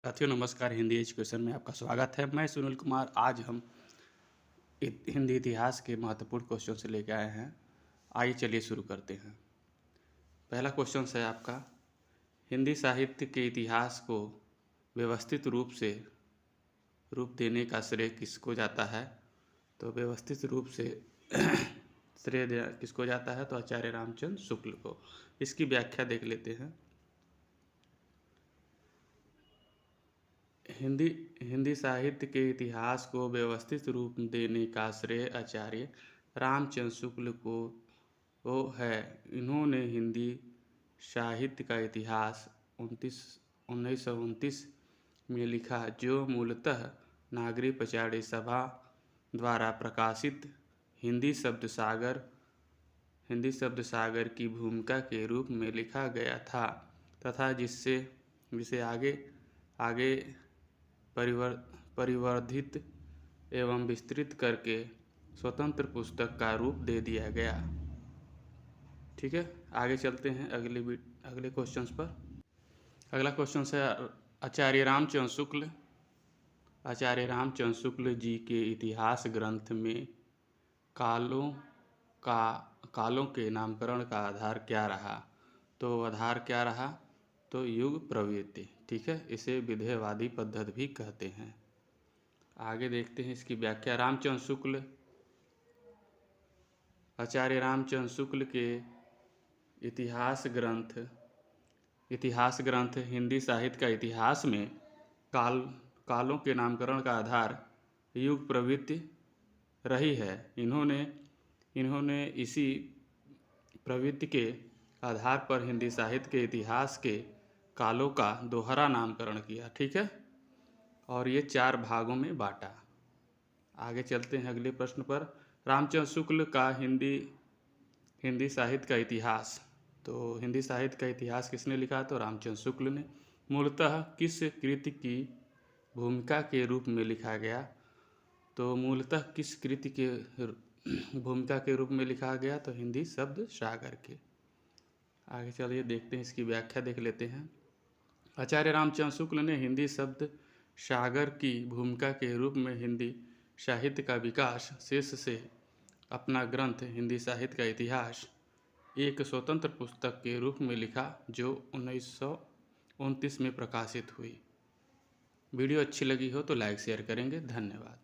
साथियों नमस्कार। हिंदी एजुकेशन में आपका स्वागत है। मैं सुनील कुमार। आज हम हिंदी इतिहास के महत्वपूर्ण क्वेश्चन से लेकर आए हैं। आइए चलिए शुरू करते हैं। पहला क्वेश्चन है आपका, हिंदी साहित्य के इतिहास को व्यवस्थित रूप देने का श्रेय किसको जाता है? तो व्यवस्थित रूप से श्रेय किसको जाता है? तो आचार्य रामचंद्र शुक्ल को। इसकी व्याख्या देख लेते हैं। हिंदी साहित्य के इतिहास को व्यवस्थित रूप देने का श्रेय आचार्य रामचंद्र शुक्ल को है। इन्होंने हिंदी साहित्य का इतिहास 1929 में लिखा, जो मूलतः नागरी पचाड़ी सभा द्वारा प्रकाशित हिंदी शब्द सागर की भूमिका के रूप में लिखा गया था तथा जिसे आगे परिवर्धित एवं विस्तृत करके स्वतंत्र पुस्तक का रूप दे दिया गया। ठीक है, आगे चलते हैं अगले क्वेश्चंस पर। अगला क्वेश्चन है, आचार्य रामचंद्र शुक्ल जी के इतिहास ग्रंथ में कालों के नामकरण का आधार क्या रहा? तो आधार क्या रहा? तो युग प्रवृत्ति। ठीक है, इसे विधेयवादी पद्धति भी कहते हैं। आगे देखते हैं इसकी व्याख्या। आचार्य रामचंद्र शुक्ल के इतिहास ग्रंथ हिंदी साहित्य का इतिहास में कालों के नामकरण का आधार युग प्रवृत्ति रही है। इन्होंने इसी प्रवृत्ति के आधार पर हिंदी साहित्य के इतिहास के कालों का दोहरा नामकरण किया। ठीक है, और ये 4 भागों में बांटा। आगे चलते हैं अगले प्रश्न पर। रामचंद्र शुक्ल का हिंदी साहित्य का इतिहास। तो हिंदी साहित्य का इतिहास किसने लिखा? तो रामचंद्र शुक्ल ने। मूलतः किस कृति की भूमिका के रूप में लिखा गया? तो मूलतः किस कृति के भूमिका के रूप में लिखा गया? तो हिंदी शब्द सागर के। आगे चलिए देखते हैं, इसकी व्याख्या देख लेते हैं। आचार्य रामचंद्र शुक्ल ने हिंदी शब्द सागर की भूमिका के रूप में हिंदी साहित्य का विकास शीर्षक से अपना ग्रंथ हिंदी साहित्य का इतिहास एक स्वतंत्र पुस्तक के रूप में लिखा, जो 1929 में प्रकाशित हुई। वीडियो अच्छी लगी हो तो लाइक शेयर करेंगे। धन्यवाद।